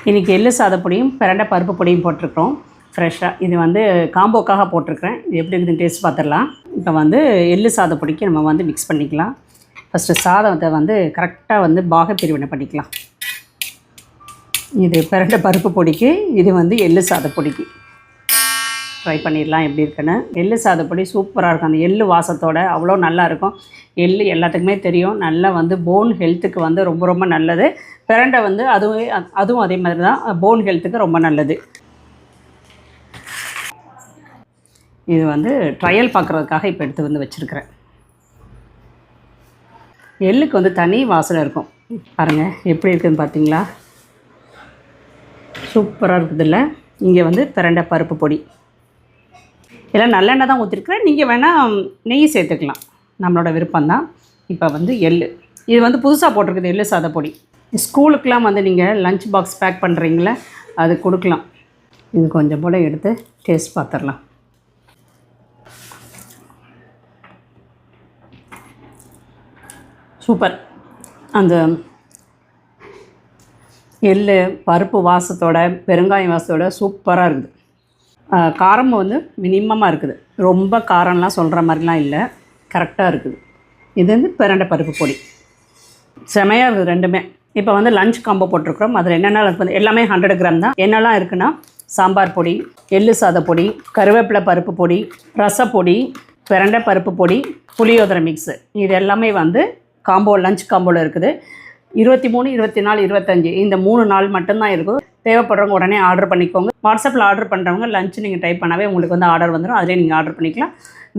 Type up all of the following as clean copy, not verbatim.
இன்றைக்கி எள்ளு சாதப்பொடியும் பிரண்டை பருப்பு பொடியும் போட்டிருக்கிறோம் ஃப்ரெஷ்ஷாக. இது வந்து காம்போக்காக போட்டிருக்கிறேன். இது எப்படி இருக்குதுன்னு டேஸ்ட் பார்த்துடலாம். இப்போ வந்து எள்ளு சாதப்பொடிக்கு நம்ம வந்து மிக்ஸ் பண்ணிக்கலாம். ஃபஸ்ட்டு சாதத்தை வந்து கரெக்டாக வந்து பாகப்பிரிவினை பண்ணிக்கலாம். இது பிரண்டை பருப்பு பொடிக்கு, இது வந்து எள்ளு சாதப்பொடிக்கு. ட்ரை பண்ணிடலாம் எப்படி இருக்குன்னு. எள்ளு சாதப்பொடி சூப்பராக இருக்கும். அந்த எள்ளு வாசத்தோடு அவ்வளோ நல்லாயிருக்கும். எள்ளு எல்லாத்துக்குமே தெரியும், நல்லா வந்து போன் ஹெல்த்துக்கு வந்து ரொம்ப ரொம்ப நல்லது. பிரண்டை வந்து அதுவும் அதே மாதிரி தான் போன் ஹெல்த்துக்கு ரொம்ப நல்லது. இது வந்து ட்ரையல் பார்க்குறதுக்காக இப்போ எடுத்து வந்து வச்சுருக்கிறேன். எள்ளுக்கு வந்து தனி வாசனை இருக்கும். பாருங்கள் எப்படி இருக்குதுன்னு பார்த்தீங்களா? சூப்பராக இருக்குதுல்ல. இங்கே வந்து பிரண்டை பருப்பு பொடி எல்லாம் நல்லெண்ணெய் தான் ஊற்றிருக்கிறேன். நீங்கள் வேணால் நெய் சேர்த்துக்கலாம், நம்மளோட விருப்பம்தான். இப்போ வந்து எள்ளு, இது வந்து புதுசாக போட்டிருக்குது எள்ளு சாதப்பொடி. ஸ்கூலுக்கெலாம் வந்து நீங்கள் லஞ்ச் பாக்ஸ் பேக் பண்ணுறீங்களே, அது கொடுக்கலாம். இது கொஞ்சம் போல் எடுத்து டேஸ்ட் பார்த்துடலாம். சூப்பர். அந்த எள்ளு பருப்பு வாசத்தோட பெருங்காயம் வாசத்தோட சூப்பராக இருக்குது. காரம் வந்து மினிமமாக இருக்குது, ரொம்ப காரம்லாம் சொல்கிற மாதிரிலாம் இல்லை, கரெக்டாக இருக்குது. இது வந்து பிரண்டை பருப்பு பொடி செமையாக இருக்குது ரெண்டுமே. இப்போ வந்து லஞ்ச் காம்போ போட்டிருக்கிறோம். அதில் என்னென்ன இருக்குது எல்லாமே 100 கிராம் தான். என்னெல்லாம் இருக்குன்னா சாம்பார் பொடி, எள்ளு சாதப்பொடி, கருவேப்பிலை பருப்பு பொடி, ரசப்பொடி, பிரண்டை பருப்பு பொடி, புளியோதரை மிக்ஸு. இது எல்லாமே வந்து காம்போ லஞ்ச் காம்போவில் இருக்குது. 23, 24, 25 இந்த 3 நாள் மட்டும்தான் இருக்குது. தேவைப்படுறவங்க உடனே ஆர்டர் பண்ணிக்கோங்க. வாட்ஸ்அப்பில் ஆர்டர் பண்ணுறவங்க லஞ்ச் நீங்கள் டைப் பண்ணாவே உங்களுக்கு வந்து ஆர்டர் வந்துடும். அதிலே நீங்கள் ஆர்டர் பண்ணிக்கலாம்.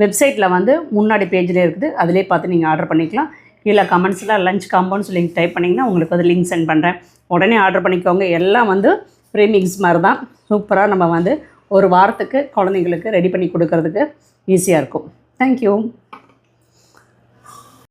வெப்சைட்டில் வந்து முன்னாடி பேஜ்லேயே இருக்குது, அதிலே பார்த்து நீங்கள் ஆர்டர் பண்ணிக்கலாம். இல்லை கமெண்ட்ஸில் லஞ்ச் காம்போன்னு சொல்லி டைப் பண்ணிங்கன்னா உங்களுக்கு வந்து லிங்க் சென்ட் பண்ணுறேன், உடனே ஆர்டர் பண்ணிக்கோங்க. எல்லாம் வந்து ப்ரீமிக்ஸ் மாதிரி தான். சூப்பராக நம்ம வந்து ஒரு வாரத்துக்கு குழந்தைங்களுக்கு ரெடி பண்ணி கொடுக்கறதுக்கு ஈஸியாக இருக்கும். தேங்க்யூ.